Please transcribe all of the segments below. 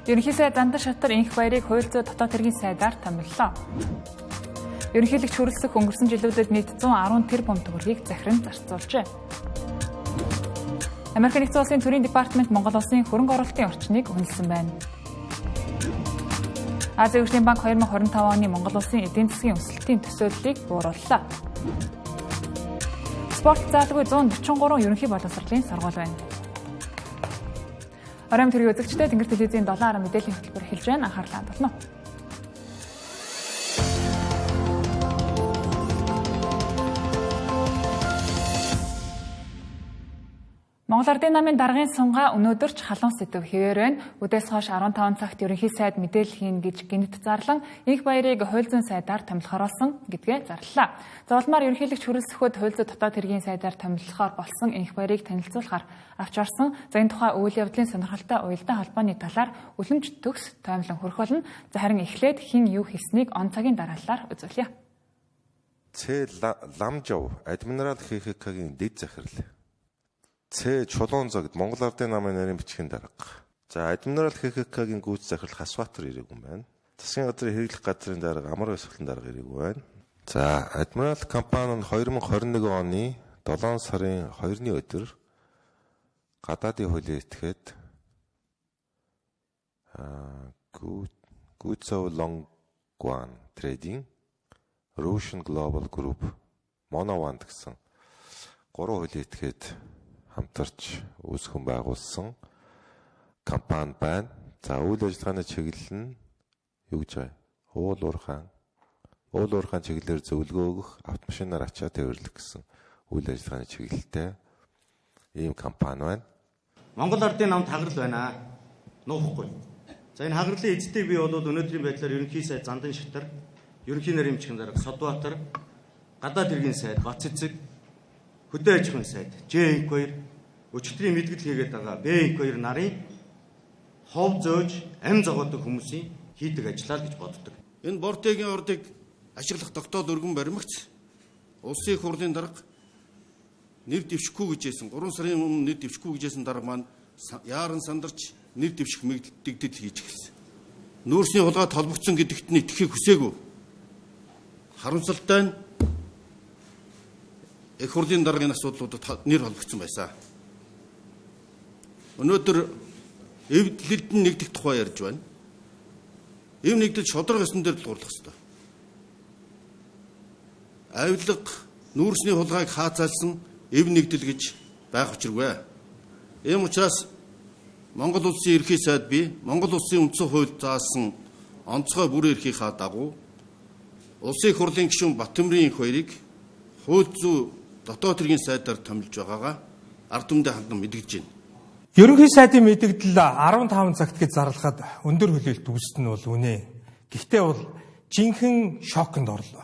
Ерөнхий сайд Зандан Шатар инх баярыг хууль зүйн дотоод хэргийн сайдаар томиллоо. Ерөнхийлөгч хүрэлцэх өнгөрсөн жилүүдэд нийт 110 тэрбум төгрөгийг захиран зарцуулжээ. Америк нэгдсэн улсын төрийн департамент Монгол улсын хөрөнгө оруулалтын орчныг үнэлсэн байна. Азийн хөгжлийн банк 2025 оны Монгол улсын эдийн засгийн өсөлтийн төсөөллийг буурууллаа. Спорт заалгүй 143 ерөнхий боловсролын сургууль байна. Оройн төрийн үзэгчдээ Тэнгэр телевизийн 7 мэдээллийн хөтөлбөр эхэлж байна. Анхаарлаа татна. Монгол Ардын намын даргын сунгаа өнөөдөр ч халуун сэдв хэвээр байна. Үдээс хойш 15 цагт ерөнхий сайд мэдээлэл хийн гэж гинт зарлан инх баярыг хууль зүйн сайдаар томилохоор болсон гэдгээ зарлалаа. Зовлмаар ерөнхийлөгч хүрэлцэхүүд хууль зүйн дотоод хэргийн сайдаар томилохоор болсон инх баярыг танилцуулахаар авч орсон. За энэ тухай үйл явдлын сонирхолтой уялдаа холбооны талаар үлэмж төгс тоомлон хүрэх болно. За харин эхлээд хэн юу хийснийг он цагийн дараалалаар үзүүлье. Ламжав адмирал ХХК-гийн дэд захирал. Чулуун зогд Монгол Ардын намын нарийн бичгийн дарга. За адмирал ХХК-гийн гүйц захирал Хасбаатар ирээгүй юм байна. Засгийн газрын хэрэглэх газрын дарга Амар Баясгалан дарга ирээгүй байна. За адмирал компани нь 2021 оны 7 сарын 2-ны өдөр гадаадын хуулийн этгээд Гүйцов Лонгван Trading, Russian Global Group, Monovand гэсэн 3 хуулийн этгээд хамтарч үүсгэн байгуулсан компани байна. За үйл ажиллагааны чиглэл нь юу гэж вэ? Уул уурхайн чиглэлээр зөвлөгөө өгөх, автомашинаар ачаа тээвэрлэх гэсэн үйл ажиллагааны чиглэлтэй ийм компани байна. Монгол Ардын намд хагарал байна. Нуухгүй. За энэ хагарлын эзэдийг бий бол өнөөдрийн байдлаар ерөнхий сайд Зандан Шатар, ерөнхий нарийн бичгийн дарга Содбаатар, гадаад хэргийн сайд Бацэцэг, хөдөө аж ахуйн сайд Ж2 өчигдрийн мэдгэл хийгээд байгаа Б2 нарын хов зөөж ам зогоодог хүмүүсийн хийдэг ажиллаа гэж боддог. Энэ бортегийн ордыг ашиглах тогтоол өргөн баримтгц улсын их хурлын дарга нэр дэвшихгүй гэжсэн 3 сарын өмнө нэр дэвшихгүй гэжсэн дарга маань яаран сандарч нэр дэвших мэгдэл хийж эхэлсэн. Нүүрсний хулгай толбогдсон гэдэгт нь итгэхийг хүсээгүй. Харамсалтай нь их хурлын даргын асуудлуудад нэр холбогдсон байсан. Өнөөдөр эвдлэлд нь нэгдэх тухай ярьж байна. Эв нэгдэл шодрог ёсон дээр л дурлах ёстой. Авилга нүүрсний хулгайг хаацаалсан эв нэгдэл гэж байх учиргүй. Ийм учраас Монгол улсын ерхий сайд бий Монгол улсын үндсэн хууль заасан онцгой бүрэн эрхийнхаа дагуу улсын их хурлын гишүүн Баттамрын инх баярыг хууль зүйн дотоод хэргийн сайдаар томилж байгаагаа ард түмэндээ хандан мэдгэж байна. Ерөнхий сайдын мэдэгдэл 15 цагт гэж зарлахад өндөр хүлээлт үүссэн нь бол үнэ. Гэхдээ бол жинхэнэ шоконд орлоо.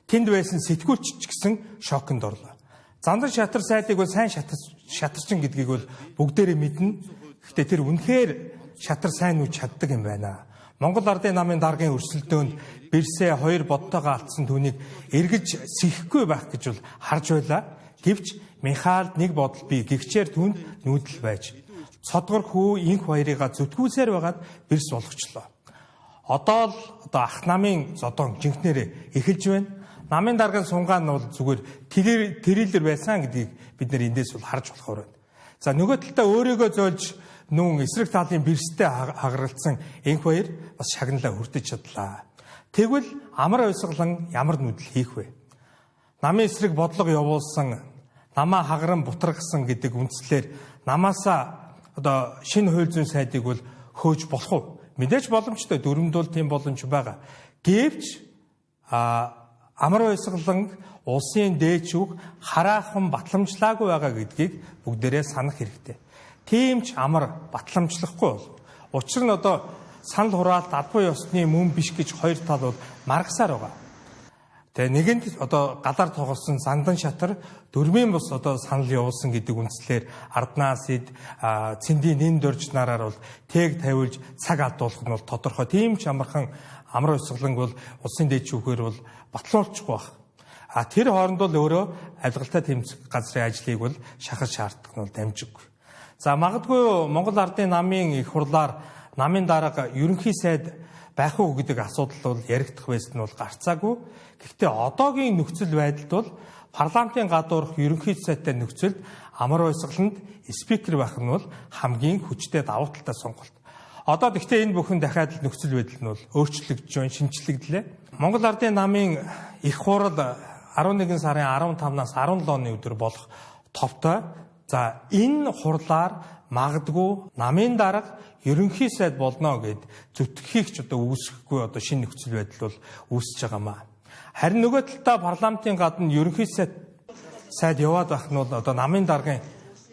Тэнд байсан сэтгүүлч ч гэсэн шоконд орлоо. Зандан Шатар сайдыг бол сайн шатарчин гэдгийг бол бүгдээрээ мэднэ. Гэхдээ тэр үнэхээр шатар сайн үуч чаддаг юм байна. Монгол Ардын намын даргын өрсөлдөөнд бэрсээ 2 бодтойгоо алдсан түүнийг эргэж сэхэхгүй байх гэж бол харж байлаа. Гэвч Михаилд нэг бодол бий гихчээр түнд нүүдэл байж цодгор хүү инх баярыгаа зүтгүүлсээр байгаад бэрс болгочлоо. Одоо ах намын зодон жинхнэрээ эхэлж байна. Намын даргын сунгаа нь бол зүгээр тэрэлэр байсан гэдгийг бид нэр эндээс бол харж болохоор байна. За нөгөө талдаа өөрийгөө зөөлж нүүн эсрэг талын бэрстэй хагаралцсан инх баяр бас шагналаа хүртэж чадлаа. Тэгвэл Амар Баясгалан ямар нүүдэл хийх вэ? Намын эсрэг бодлого явуулсан, намаа хагаран бутрагсан гэдэг үндслээр намаасаа шинэ хууль зүйн сайдыг бол хөөж болох уу? Мэдээж боломжтой, дөрөмд бол тийм боломж байгаа. Гэвч Амар Баясгалан улсын дээд шүүх хараахан батламжлаагүй байгаа гэдгийг бүгдээрээ санах хэрэгтэй. Тийм ч амар батламжлахгүй бол. Учир нь санал хураалт албан ёсны мөн биш гэж хоёр тал бол маргасаар байгаа. Тэгээ нэгэнд галаар тоглосон Зандан Шатар дөрмийн бус санал явуулсан гэдэг үндслээр арднаас цэндийн нэм дөрж нараар бол тэг тавиулж цаг алдуулах нь бол тодорхой. Тийм ч амархан Амар Баясгалан бол улсын дээд шүүхээр бол батлуулчихгүй байх. Тэр хооронд бол өөрөө авилгалтай тэмцэх газрын ажлыг бол шахаж шаардах нь бол дамжиггүй. За магадгүй Монгол Ардын намын их хурлаар намын дарга ерөнхий сайд байх уу гэдэг асуудал бол яригдах байсан нь бол гарцаагүй. Гэхдээ одоогийн нөхцөл байдалд бол парламентын гадуурх ерөнхий сайдтай нөхцөлд амар ойсгаланд спикер байх нь бол хамгийн хүчтэй давуу талтай сонголт. Одоо гэхдээ энэ бүхэн дахиад нөхцөл байдал нь бол өөрчлөгдөж байна, шинжлэгдлээ. Монгол Ардын намын их хурал 11 сарын 15-наас 17 оны өдөр болох товтой. За энэ хурлаар магадгүй намын дарга ерөнхий сайд болно гэд зүтгэхийг ч одоо үүсэхгүй одоо шинэ нөхцөл байдал бол үүсэж байгаамаа. Харин нөгөө талдаа парламентын гадна ерөнхий сайд яваад байх нь бол одоо намын даргын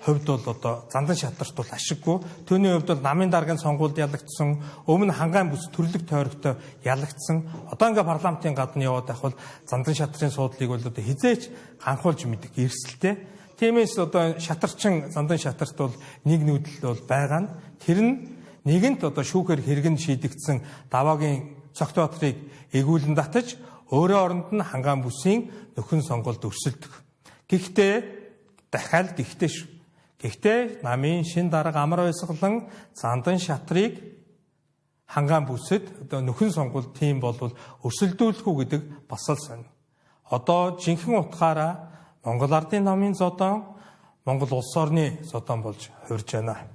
хувьд бол одоо зандан шатарт бол ашиггүй. Түүний хувьд бол намын даргын сонгуульд ялагдсан, өмнө хангаан бүс төрлөг тойрогтой ялагдсан. Одоо ингээ парламентын гадна яваад байх бол зандан шатрын суудлыг бол одоо хизээч ганхуулж мэдэх эрсдэлтэй. Тиймээс одоо шатарчин зандан шатарт бол нэг нүүдэл бол байгаа нь. Тэр нь нэгэнт одоо шүүхээр хэрэгэн шийдэгдсэн Даваагийн Цогтбаатрыг эгүүлэн татаж өөрөө оронд нь хангаан бүсийн нөхөн сонгуульд өрсөлдөх. Гэхдээ намын шин дарга амар ойсгалан зандан шатрыг хангаан бүсэд одоо нөхөн сонгуульд тийм болвол өрсөлдүүлэх үү гэдэг бас л сонь. Одоо жинхэнэ утгаараа Монгол Ардын намын зодон Монгол улс орны зодон болж хувирж байна.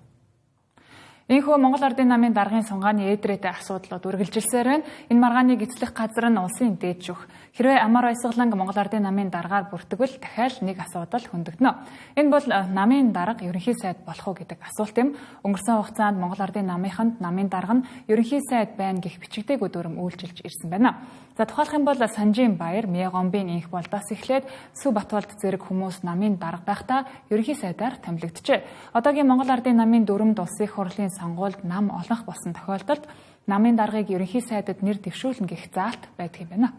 Энэхүү Монгол Ардын намын даргын сунгааны ээдрээтэй асуудлууд үргэлжилсээр байна. Энэ маргааныг эзлэх газар нь улсын дээд шүүх. Хэрвээ амар ойсгаланг Монгол Ардын намын даргаар бүртгэвэл дахиад нэг асуудал хөндөгдөнө. Энэ бол намын дарга ерөнхий сайд болох уу гэдэг асуулт юм. Өнгөрсөн хугацаанд Монгол Ардын намынханд намын дарга нь ерөнхий сайд байна гэх бичигдээг дүрм үйлчилж ирсэн байна. За тухайлх юм бол Санжийн Баяр, Мие Гомбын инх болдоос эхлээд Сүв Батболд зэрэг хүмүүс намын дарга байхдаа ерөнхий сайдаар томилогджээ. Одоогийн Монгол Ардын намын дөрөмд улсын хурлын сонгуульд нам олонх болсон тохиолдолд намын даргыг ерөнхий сайдад нэр дэвшүүлнэ гэх заалт байдаг юм байна.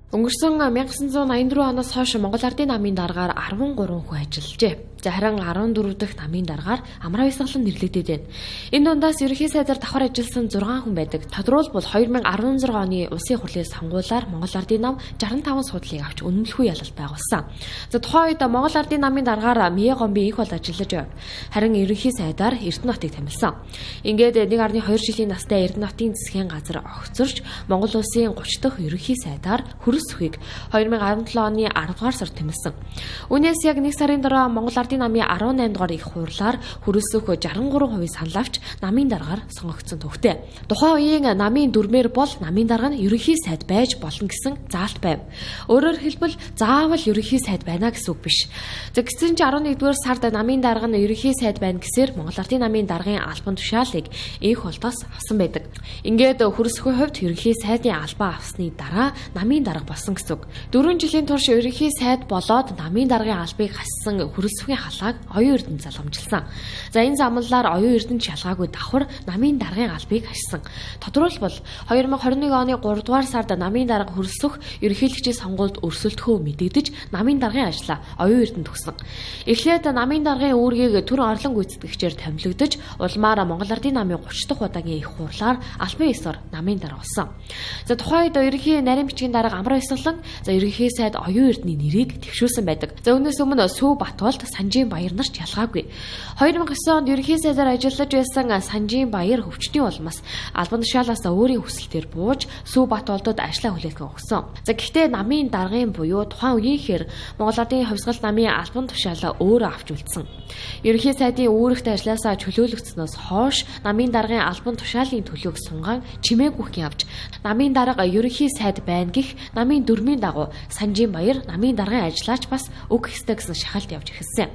Өнгөрсөн 1984 оноос хойш Монгол Ардын намын даргаар 13 хүн ажиллажээ. За харин 14 дахь намын даргаар амар ойсгалан нэрлэгдээд байна. Энэ дундаас ерөнхий сайдаар давхар ажилласан 6 хүн байдаг. Тодорхойлбол 2016 оны улсын хурлын сонгуулиар Монгол Ардын нам 65 суудлыг авч үнэмлэхүй ялалт байгуулсан. За тухайн үед Монгол Ардын намын даргаар Мие Гомбын инх бол ажиллаж байв. Харин ерөнхий сайдаар Эрдэнэтийг тамилсан. Ингээд 1.2 жилийн настай Эрдэнэтийн засгийн газар огцорч Монгол улсын 30 дахь ерөнхий сайдаар Сүхийг 2017 оны 10 дугаар сард тэмэлсэн. Үүнээс яг 1 сарын дараа Монгол Ардын намын 18 дугаар их хурлаар Сүх 63% санал авч намын даргаар сонгогдсон төвхтэй. Тухайн үеийн намын дүрмээр бол намын дарга нь ерөнхий сайд байж болно гэсэн заалт байв. Өөрөөр хэлбэл заавал ерөнхий сайд байна гэсэн үг биш. За гэсэн чинь 11 дугаар сард намын дарга нь ерөнхий сайд байна гэсээр Монгол Ардын намын даргын албан тушаалыг энх болтоос авсан байдаг. Ингээд Сүхийн хувьд ерөнхий сайдын албаа авсны дараа намын дарга болсон гэсэн үг. 4 жилийн турш ерөнхий сайд болоод намын даргын албыг хассан Сүхийн халааг оюун эрдэнэ залгамжилсан. За энэ замналаар оюун эрдэнэ шалгаагүй давхар намын даргын албыг хассан. Тодорхойлбол 2021 оны 3 дугаар сард намын дарга Сүх ерөнхийлөгчийн сонгуульд өрсөлдөхөө мэдэгдэж намын даргын ажлаа оюун эрдэнэ төгсөн. Эхлээд намын даргын үүргийг төр орлон гүйцэтгэгчээр томилогдож улмаар Монгол Ардын намын 30 дахь удаагийн их хурлаар албан ёсоор намын дарга болсон. За тухайн үед ерөнхий нарийн бичгийн дарга амар ойсгалан ерөнхий сайд оюун эрдэнийн нэрийг тэгшүүлсэн байдаг. За үүнээс өмнө Сүв Батболд Санжийн Баяр нарт ялгаагүй. 2009 онд ерөнхий сайдаар ажиллаж байсан Санжийн Баяр өвчтний улмаас албан тушаалаас өөрийн хүсэлтээр бууж Сүв Батболдод ажиллаа хүлээлгэн өгсөн. За гэхдээ намын даргын буюу тухайн үеийнхээр Монгол Ардын хувьсгал намын албан тушаалаа өөрөө авч үлдсэн. Ерөнхий сайдын үүрэгт ажилласаа чөлөөлөгдснөөс хойш намын даргын албан тушаалын төлөөг сунгаан чимээгүйхэн авч намын дарга ерөнхий сайд байна гэх намын дүрмийн дагуу Санжийн Баяр намын даргын ажиллаач бас үг хэстэй гэсэн шахалт явж эхэлсэн.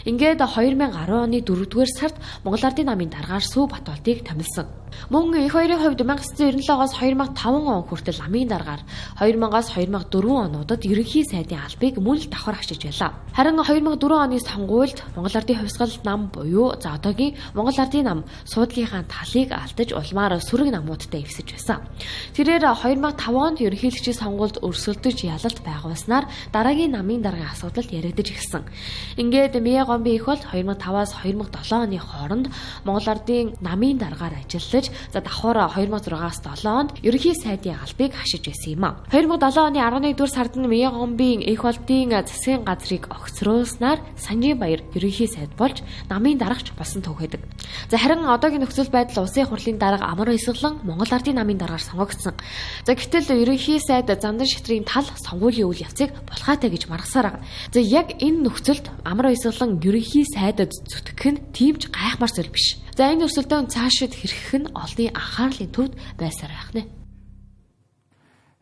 Ингээд 2010 оны 4-р сард Монгол Ардын намын даргаар Сүв Батболдыг томилсон. Мөн их хоёрын хувьд 1997-оос 2005 он хүртэл намын даргаар 2000-аас 2004 онуудад ерөнхий сайдын албыг мөн л давхар авчиж байлаа. Харин 2004 оны сонгуульд Монгол Ардын хувьсгал нам буюу за одоогийн Монгол Ардын нам суудлынхаа талыг алдаж улмаар сүрэг намуудтай эвсэж байсан. Тэрээр 2005 онд ерөнхийлөгчийн сонгуульд өрсөлдөж ялалт байгуулснаар дараагийн намын даргын асуудал яригдж эхэлсэн. Ингээд эхлээд Мие Гомби их бол 2005-аас 2007 оны хооронд Монгол Ардын намын даргаар ажиллаж давхар 2006-аас 7 онд ерөнхий сайдын албыг хашиж байсан юм а. 2007 оны 11-р сард нь Мие Гомбийн их болтын засгийн газрыг огцруулснаар Санжибаяр ерөнхий сайд болж намын дарагч болсон түүхэдэг. За харин одоогийн нөхцөл байдал улсын хурлын дарга Амар Баясгалан Монгол Ардын намын даргаар сонгогдсон. За гэтэл ерөнхий сайд Зандан шитрийн тал сонгуулийн үйл явцыг булгаатай гэж маргасаар байгаа. За яг энэ нөхцөлд Амар Баясгалан ерөнхий сайдад зүтгэх нь тиймч гайхмар зүйл биш. За энэ өрсөлдөөн цаашид хэрхэх нь олонний анхаарлын төвд байсаар байх нэ.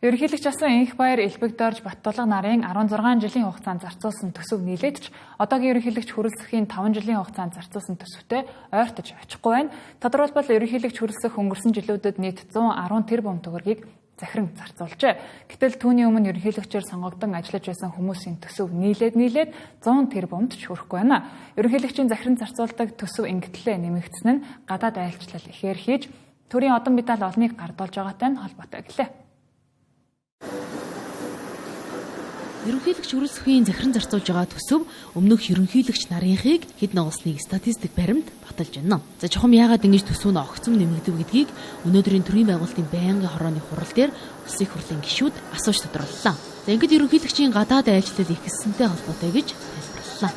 Ерөнхийлөгч асан Инх Баяр Элбэгдорж Баттулга нарын 16 жилийн хугацаанд зарцуулсан төсөв нийлээд ч одоогийн ерөнхийлөгч хүрэлцэхийн 5 жилийн хугацаанд зарцуулсан төсөвтэй ойртож очихгүй байна. Тодорхойлбол ерөнхийлөгч хүрэлцэх өнгөрсөн жилүүдэд нийт 110 тэрбум төгрөгийг захиран зарцуулжээ. Гэтэл түүний өмнө ерөнхийлөгчөөр сонгогдсон ажиллаж байсан хүмүүсийн төсөв нийлээд 100 тэрбумд ч хүрэхгүй байна. Ерөнхийлөгчийн захиран зарцуулдаг төсөв ингэтлээ нэмэгдсэн нь гадаад айлчлал ихээр хийж төрийн одон медаль олныг гардуулж байгаатай нь холбоотой гэлээ. Ерөнхийлөгч хүрэлцэхийн захиран зарцуулж байгаа төсөв өмнөх ерөнхийлөгч нарынхыг хэд ногосныг статистик баримт баталж байна. За чухам яагаад ингэж төсөв нь огцом нэмэгдэв гэдгийг өнөөдрийн төрийн байгуулалтын байнгын хорооны хурал дээр улсын хурлын гишүүд асууж тодорлолоо. За ингээд ерөнхийлөгчийн гадаад айлчлал ихэлсэнтэй холбоотой гэж тайлбарлалаа.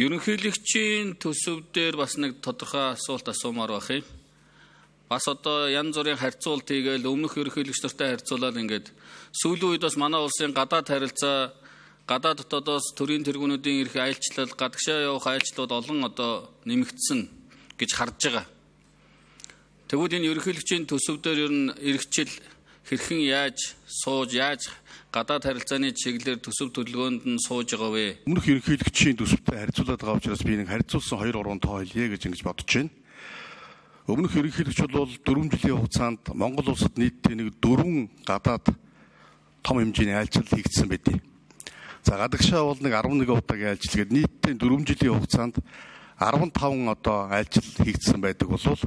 Ерөнхийлөгчийн төсөв дээр бас нэг тодорхой асуулт асуумаар байх юм. Бас одоо янз бүрийн харьцуулт хийгээл өмнөх ерөнхийлөгч нартай харьцуулаад ингээд сүүлийн үед бас манай улсын гадаад харилцаа гадаад дотоодоос төрийн тэргүүнүүдийн эрх айлчлал гадагшаа явах айлчлалууд олон одоо нэмэгдсэн гэж харж байгаа. Тэгвэл энэ ерөнхийлөгчийн төсөв дээр ер нь эрхчил хэрхэн яаж сууж яаж гадаад харилцааны чиглэлээр төсөв төлөвлөгөөнд нь сууж байгаа вэ? Өмнөх ерөнхийлөгчийн төсөвтэй харьцуулаад байгаа учраас би нэг харьцуулсан 2-3 тоо хэлье гэж ингэж бодож байна. Өмнөх ерөнхийлөгч бол 4 жилийн хугацаанд Монгол улсад нийтдээ нэг 4 гадаад том хэмжээний айлчлал хийгдсэн байдیں۔ За гадагшаа бол нэг 11 удаагийн айлчлал гээд нийтдээ 4 жилийн хугацаанд 15 одоо айлчлал хийгдсэн байдаг болвол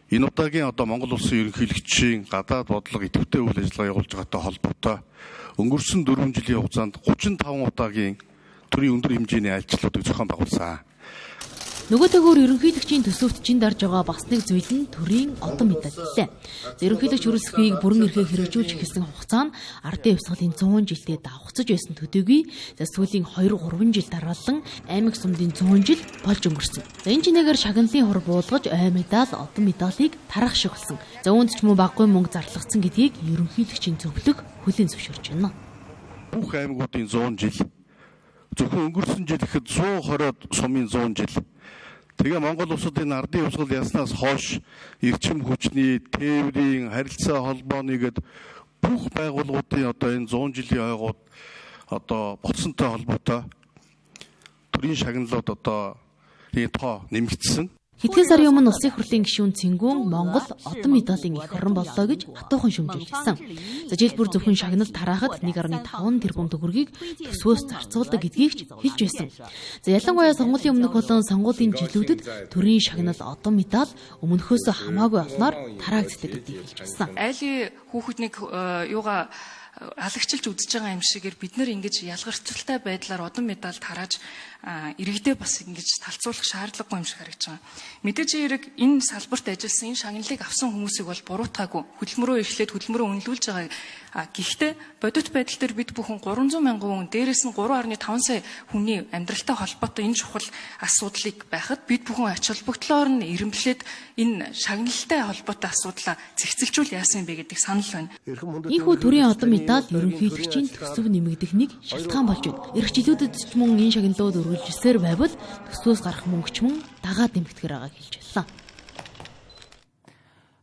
энэ удаагийн одоо Монгол улсын ерөнхийлөгчийн гадаад бодлого идэвхтэй үйл ажиллагаа явуулж байгаатай холбоотой өнгөрсөн 4 жилийн хугацаанд 35 удаагийн төрийн өндөр хэмжээний айлчлалуудыг зохион байгуулсан. Нөгөөтэйгөр ерөнхийлөгчийн төсөвт чин дарж байгаа бас нэг зүйл нь төрийн одон медаль гэлээ. Ерөнхийлөгч хүрэлцэхийг бүрэн эрхээ хэрэгжүүлж эхэлсэн хугацаа нь ардын хувьсгалын 100 жилдээ давхцаж байсан төдийгүй сүүлийн 2-3 жил дараалан аймаг сумдын 100 жил болж өнгөрсөн. Энэ чинээгээр шагналын хур буулгаж ой медаль, одон медалийг тарах шиг болсон. Үүнд ч мөн баггүй мөнгө зарлагдсан гэдгийг ерөнхийлөгчийн зөвлөх хүлээн зөвшөөрч байна. Бүх аймагуудын 100 жил зөвхөн өнгөрсөн жил ихэд 120-од сумын 100 жил. Тэгээ Монгол улсуудын ардын хувьсгал яснаас хойш эрчим хүчний, тээврийн, харилцаа холбооны гээд бүх байгууллагуудын одоо энэ 100 жилийн ойгууд одоо боцсонтой холбоотой төрийн шагналууд одоо энэ тоо нэмэгдсэн. Хэдхэн сарын өмнө улсын хурлын гишүүн Цэнгүүн Монгол одон медалийн их орон боллоо гэж хатуухан шүүмжилсэн. За жишээлбэл зөвхөн шагнал тараахад 1.5 тэрбум төгрөгийг төсвөөс зарцуулдаг гэдгийг ч хэлж байсан. За ялангуяа сонгуулийн өмнөх болон сонгуулийн жилүүдэд төрийн шагнал одон медаль өмнөхөөсөө хамаагүй олноор тараагддаг гэдгийг хэлж байсан. Айлын хүүхднийг юугаа халагчилж үзэж байгаа юм шигээр бид нар ингэж ялгарцтай байдлаар одон медаль тарааж иргэдээ бас ингэж талцуулах шаардлагагүй юм шиг харагдаж байгаа. Мэдээж хэрэг энэ салбарт ажилласан энэ шагналыг авсан хүмүүсийг бол буруутгаагүй. Хөдөлмөрөө эхлээд хөдөлмөрөө үнэлүүлж байгаа. Гэхдээ бодит байдал дээр бид бүхэн 300 мянган хүн дээрээс нь 3.5 сая хүний амьдралтай холбоотой энэ чухал асуудлыг байхад бид бүхэн ач холбогдлоор нь эренблээд энэ шагналтай холбоотой асуудлаа зэгцэлжүүл яасан бэ гэдэг санал байна. Ийхүү төрийн одон медаль ерөнхийлөгчийн төсөв нэмэгдэх нэг шалтгаан болж байна. Ирэх жилүүдэд ч мөн энэ шагналууд үргэлжилсээр байвал төсвөөс гарах мөнгө ч мөн дагаад нэмэгдэхэр байгааг хэлж байлаа.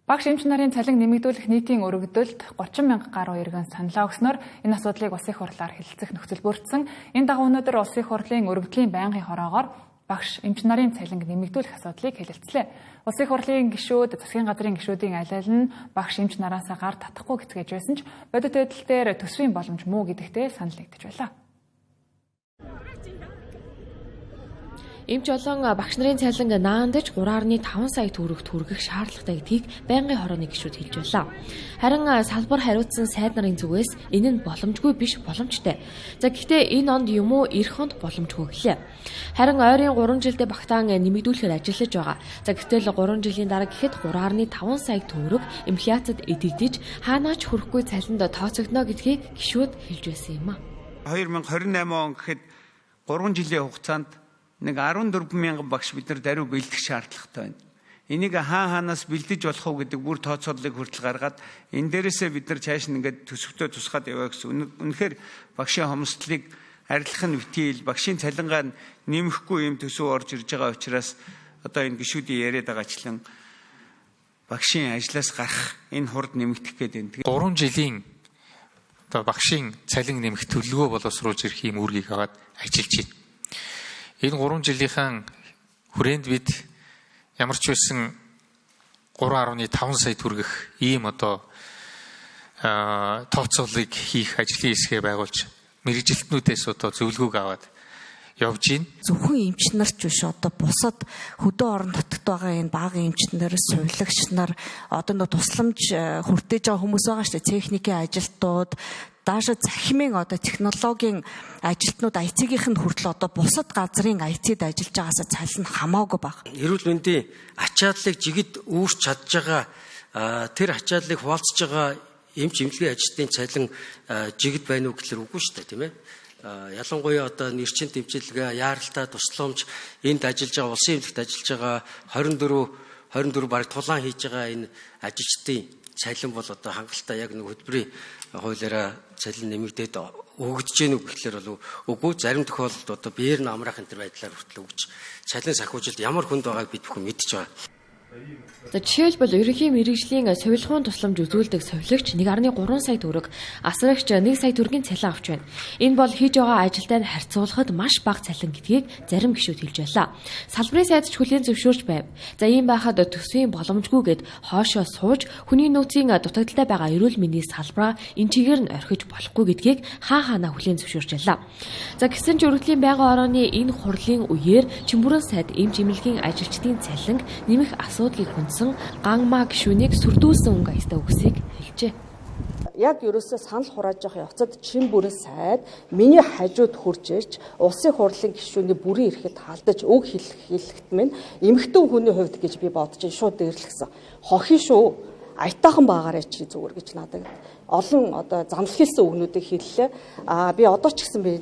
Багш эмч нарын цалин нэмэгдүүлэх нийтийн өргөдөлд 30 мянга гаруй иргэн саналаа өгснөөр энэ асуудлыг улсын хурлаар хэлэлцэх нөхцөл бүрдсэн. Энэ дагуу өнөөдөр улсын хурлын өргөдлийн байнгын хороогоор багш эмч нарын цалин нэмэгдүүлэх асуудлыг хэлэлцлээ. Улсын хурлын гишүүд, засгийн газрын гишүүдийн аль аль нь багш эмч нараас гар татахгүй гэцгээж байсан ч бодит байдал дээр төсвийн боломж муу гэдэгтээ санал нэгдэж байлаа. Эмч олон багш нарын цалин наандаж 3.5 сая төгрөг түргэх шаардлагатай гэдгийг байнгын хорооны гишүүд хэлж байлаа. Харин салбар хариуцсан сайд нарын зүгээс энэ нь боломжгүй биш боломжтой. За гэхдээ энэ онд юм уу эх онд боломжгүй гэлээ. Харин ойрын 3 жилдээ багтаан нэмэгдүүлэхээр ажиллаж байгаа. За гэтэл 3 жилийн дараа гэхэд 3.5 сая төгрөг инфляцид эдэгдэж хаанаач хүрэхгүй цалинд тооцогдно гэдгийг гишүүд хэлж байсан юм а. 2028 он гэхэд 3 жилийн хугацаанд нэг 14 мянган багш бид нар даруй бэлдэх шаардлагатай байна. Энийг хаанаас бэлдэж болох уу гэдэг бүр тооцооллыг хүртэл гаргаад энэ дээрээсээ бид нар цааш нь ингээд төсөвтөө тусгаад яваа гэсэн. Үнэхээр багшийн хомсдлыг арилгах нь битгийл, багшийн цалингаа нэмэхгүй юм төсөв орж ирж байгаа учраас одоо энэ гишүүдийн яриад байгаачлан багшийн ажлаас гарах энэ хурд нэмэгдэх гээд байна. 3 жилийн одоо багшийн цалин нэмэх төлөвлөгөө боловсруулж ирэх юм үүргийг аваад ажиллаж байна. Энэ 3 жилийнхэн хүрээнд бид ямар ч байсан 3.5 сая төгрөгөх ийм одоо тооцооллыг хийх ажлын хэсгээ байгуулж мэрэгжилтнүүдээс одоо зөвлөгөөг аваад явж байна. Зөвхөн эмч нар ч биш одоо бусад хөдөө орон нутагт байгаа энэ багийн эмчнэр, сувилагч нар одоо нөө тусламж хүртэж байгаа хүмүүс байгаа шүү дээ. Техникийн ажилтнууд, даашаа захимын одоо технологийн ажилтнууд IT-ийн хүртэл одоо бусад газрын IT-д ажиллаж байгаасаа цалин хамаагүй баг. Эрүүл мэндийн ачааллыг жигд үүрч чадж байгаа тэр ачааллыг хуваалцж байгаа эмч эмнэлгийн ажилтны цалин жигд байна уу гэхэлэр үгүй шүү дээ, тийм ээ. Ялангуяа одоо нэрчин тэмцэлгээ, яаралтай тусламж, энд ажиллаж байгаа улсын эмнэлэгт ажиллаж байгаа 24 бараг тулаан хийж байгаа энэ ажилчдын цалин бол одоо хангалттай яг нэг хөтөлбөрийн хуулиараа цалин нэмэгдээд өгдөж гэнэ үг гэхэлэр бол үгүй, зарим тохиолдолд одоо биеэр нь амраах энэ төр байдлаар хүртэл өгч цалин санхүүжилт ямар хүнд байгааг бид бүхэн мэдж байгаа. За жишээлбэл ерөнхий мэрэгжлийн совилгын тусламж үзүүлдэг совилогч 1.3 сая төгрөг, асрагч 1 сая төгрөгийн цалин авч байна. Энэ бол хийж байгаа ажилтай харьцуулахад маш бага цалин гэдгийг зарим гишүүд хэлж байлаа. Салбарын сайдч хүлээн зөвшөөрч байв. За ийм байхад төсвийн боломжгүйгээд хоошоо сууж хүний нөөцийн дутагдaltaй байгаа эрүүл мэндийн салбараа энэ чигээр нь орхиж болохгүй гэдгийг хаанаа хүлээн зөвшөөрч байлаа. За гэсэн ч өргөдлийн байнгын орооны энэ хурлын үеэр Чимбүрэн сайд эмч эмнэлгийн ажилчдын цалин нэмэх асуудлыг хүндсэн ганмаа гишүүнийг сүрдүүлсэн өнгө аястай үгсийг хэлжээ. Яг ерөөсөө санал хурааж явах явцад Чимбүрэн сайд миний хажууд хурж ирж улсын хурлын гишүүний бүрийн эрэхэд халдаж үг хэлэхэд минь эмэгтэй хүний хувьд гэж би бодож шууд дэрлэгсэн. Хохин шүү. Аятайхан байгаарэ чи зүгээр гэж надад олон одоо занал хэлсэн үгнүүдийг хэллээ. Би одоо ч гэсэн би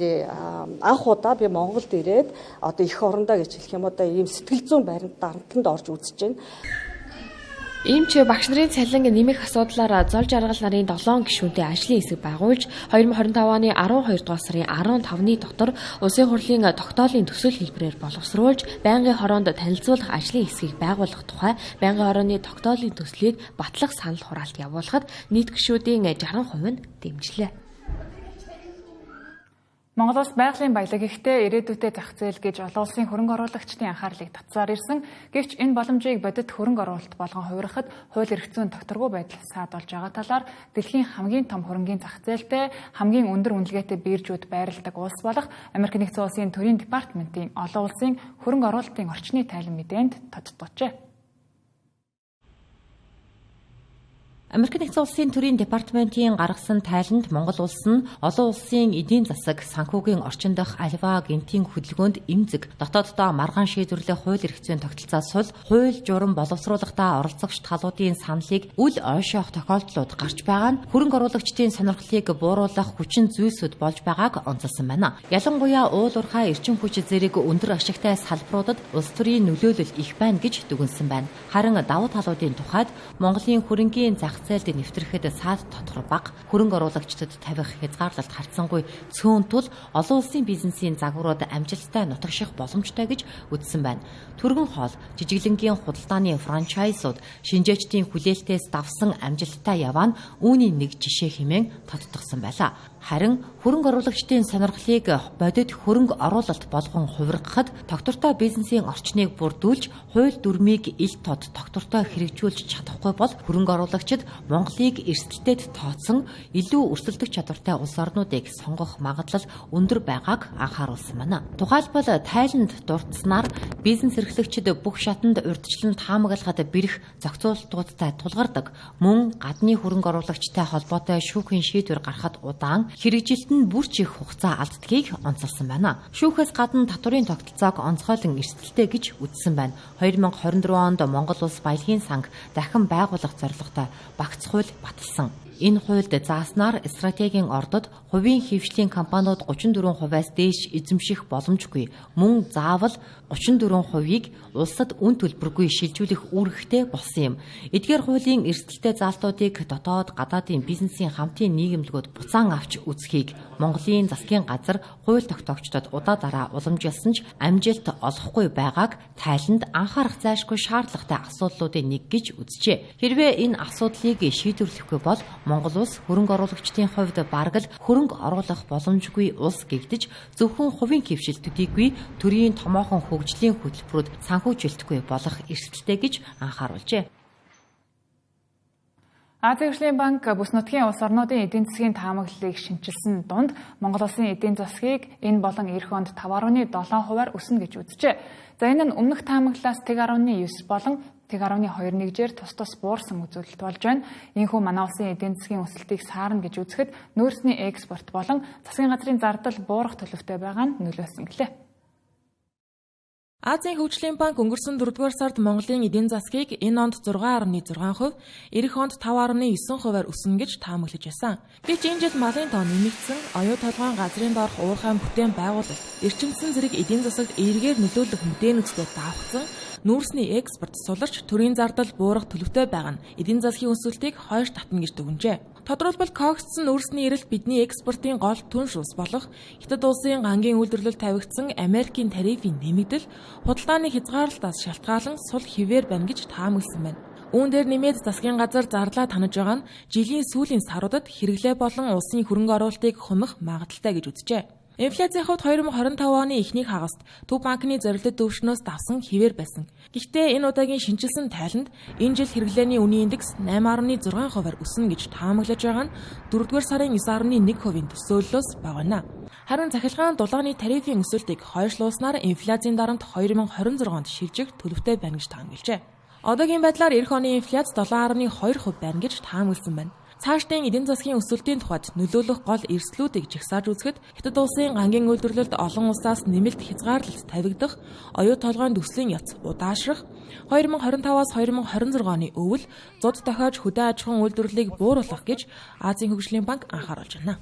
анх удаа би Монголд ирээд одоо эх орондоо гэж хэлэх юм одоо ийм сэтгэл зүйн баримт дарамтанд орж үзэж байна. Иймч багш нарын цалин нэмэх асуудлаар зол жаргал нарын 7 гишүүнтэй ажлын хэсэг байгуулж 2025 оны 12 дугаар сарын 15-ны дотор улсын хурлын тогтоолын төсөл хэлбэрээр боловсруулж байнгын хороонд танилцуулах ажлын хэсгийг байгуулах тухай байнгын хорооны тогтоолын төслийг батлах санал хураалт явуулахад нийт гишүүдийн 60% нь дэмжлээ. Монгол улс байгалийн баялаг ихтэй ирээдүйтэй зах зээл гэж олон улсын хөрөнгө оруулагчдын анхаарлыг татсаар ирсэн. Гэвч энэ боломжийг бодит хөрөнгө оруулалт болгон хувирахад хууль эрх зүйн тогтворгүй байдал саад болж байгаа талаар дэлхийн хамгийн том хөрөнгийн зах зээлтэй хамгийн өндөр үнэлгээтэй биржүүд байрладаг улс болох Америк нэгдсэн улсын төрийн департаментийн олон улсын хөрөнгө оруулалтын орчны тайлан мэдээнд тодтогчээ. Америк нэгдсэн улсын төрийн департаментийн гаргасан тайланд Монгол улс нь олон улсын эдийн засаг, санхүүгийн орчин дахь аливаа гэнтийн хөдөлгөөнд эмзэг, дотооддоо маргаан шийдвэрлэх хууль эрх зүйн тогтолцоо сул, хууль журам боловсруулалтаа оролцогч талуудын саналыг үл ойшоох тохиолдлууд гарч байгаа нь хөрөнгө оруулагчдын сонирхлыг бууруулах хүчин зүйлсүүд болж байгааг онцолсон байна. Ялангуяа уул уурхай эрчим хүч зэрэг өндөр ашигтай салбаруудад улс төрийн нөлөөлөл их байна гэж дүгнсэн байна. Харин давуу талуудын тухайд Монголын хөрөнгийн зах зээлд нэвтрэхэд саад тодор бага, хөрөнгө оруулагчдад тавих хязгаарлалт харьцангуй цөөн тул олон улсын бизнесийн загварууд амжилттай нутагших боломжтой гэж үзсэн байна. Түргэн хоол, жижиглэнгийн худалдааны франчайзууд шинжээчдийн хүлээлтээс давсан амжилттай яваа нь үүний нэг жишээ хэмээн тодтогсон байлаа. Харин хөрөнгө оруулагчдын сонирхлыг бодит хөрөнгө оруулалт болгон хувиргахад тогтвортой бизнесийн орчныг бүрдүүлж, хууль дүрмийг ил тод тогтвортой хэрэгжүүлж чадахгүй бол хөрөнгө оруулагчид Монголыг эрсдэлтэд тооцсон илүү өрсөлдөх чадвартай улс орнуудыг сонгох магадлал өндөр байгааг анхааруулсан байна. Тухайлбал Тайланд дурдсанаар бизнес эрхлэгчид бүх шатанд урьдчилан таамаглахад бэрх зохицуултуудтай тулгардаг. Мөн гадны хөрөнгө оруулагчтай холбоотой шүүхийн шийдвэр гаргахад удаан, хэрэгжилтэнд бүрч их хугацаа алддгийг онцолсон байна. Шүүхээс гадна татварын тогтолцоог онцгойлон эрсдэлтэй гэж үзсэн байна. 2024 онд Монгол улс баялагын санг дахин байгуулах зорилготой багц хууль баталсан. Энэ хуульд зааснаар стратегийн ордод хувийн хэвшлийн компаниуд 34%-аас дээш эзэмших боломжгүй. Мөн заавал 34%-ийг улсад үн төлбөргүй шилжүүлэх үүрэгтэй болсон юм. Эдгээр хуулийн эрсдэлтэй заалтуудыг дотоод гадаадын бизнесийн хамтын нийгэмлэгүүд буцаан авч үзхийг Монголын засгийн газар хууль тогтоогчдод удаа дараа уламжилсан ч амжилт олохгүй байгааг Тайланд анхаарах зайлшгүй шаардлагатай асуудлуудын нэг гэж үзжээ. Хэрвээ энэ асуудлыг шийдвэрлэхгүй бол Монгол улс хөрөнгө оруулагчдын хувьд бараг л хөрөнгө оруулах боломжгүй улс гэгдэж зөвхөн хувийн хэвшил төдийгүй төрийн томоохон хөгжлийн хөтөлбөрүүд санхүүжилтгүй болох эрсдэлтэй гэж анхааруулжээ. Азийн хөгжлийн банк бүс нутгийн улс орнуудын эдийн засгийн таамаглалыг шинчилсэн дунд Монгол улсын эдийн засгийг энэ болон эх онд 5.7%-аар өснө гэж үзжээ. За энэ нь өмнөх таамаглалаас 1.9 болон 1.21-жээр тус буурсан үзүүлэлт болж байна. Иймээс манай улсын эдийн засгийн өсөлтийг саарна гэж үзэхэд нөөцний экспорт болон засгийн газрын зардал буурах төлөвтэй байгаа нь нөлөөсөн гэлээ. Азийн хөгжлийн банк өнгөрсөн 4-р сард Монголын эдийн засгийг энэ онд 6.6%, эх онд 5.9%-аар өснө гэж таамаглаж байсан. Гэвч энэ жил малын тоо нэмэгдсэн, оюу толгойн газрын доорх уурхай бүтээн байгуулалт, эрчимсэн зэрэг эдийн засагт эергээр нөлөөлөх мэдээнүүцтэй давхцсан, нүүрсний экспорт суларч төрийн зардал буурах төлөвтэй байгаа нь эдийн засгийн өсөлтийг хойш татна гэж дүгнжээ. Тодорхойлбол когссон нүүрсний эрэлт бидний экспортын гол түнш ус болох Хятад улсын гангийн үйлдвэрлэлд тавигдсан Америкийн тарифын нэмэгдэл, худалдааны хязгаарлалтаас шалтгаалan сул хിവэр байна гэж таамагласан байна. Үүн дээр нэмээд засгийн газар зарлаа танаж байгаа нь жилийн сүүлийн саруудад хэрэглээ болон улсын хөрөнгө оруулалтыг хумих магадaltaй гэж үзжээ. Инфляцийн хувьд 2025 оны эхний хагаст Төв банкны зорилттой дэвшнөөс давсан хിവэр байсан. Гэхдээ энэ удаагийн шинжилсэн тайланд энэ жил хэрэглээний үнийн индекс 8.6%-аар өснө гэж таамаглаж байгаа нь 4-р сарын 9.1%-ийн төсөөллөөс бага байна. Харин цахилгаан дулааны тарифын өсөлтийг хойшлуулснаар инфляцийн дарамт 2026 онд шилжих төлөвтэй байна гэж таамаглажээ. Одоогийн байдлаар эх оны инфляц 7.2% байна гэж таамагласан байна. Цаашдын эдийн засгийн өсөлтийн тухайд нөлөөлөх гол эрсдлүүдийг жагсааж үзэхэд Хятад улсын гангийн үйлдвэрлэлд олон улсаас нэмэлт хязгаарлалт тавигдах, оюу толгойн төслийн яц удаашрах, 2025-аас 2026 оны өвөл зуд дохиож хөдөө аж ахуйн үйлдвэрлэлийг бууруулах гэж Азийн хөгжлийн банк анхааруулж байна.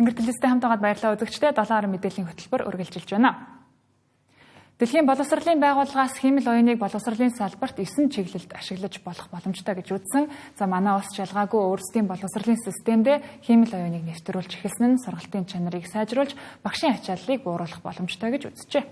Тэнгэр телевизтэй хамтаагаад баярлалаа үзэгчдээ 7 мэдээллийн хөтөлбөр үргэлжилж байна. Дэлхийн боловсролын байгууллагаас хиймэл оюуныг боловсролын салбарт 9 чиглэлд ашиглаж болох боломжтой гэж үзсэн. За манай улс шалгаагүй өөрсдийн боловсролын системдээ хиймэл оюуныг нэвтрүүлж эхэлсэн нь сургалтын чанарыг сайжруулж багшийн ачааллыг бууруулах боломжтой гэж үзжээ.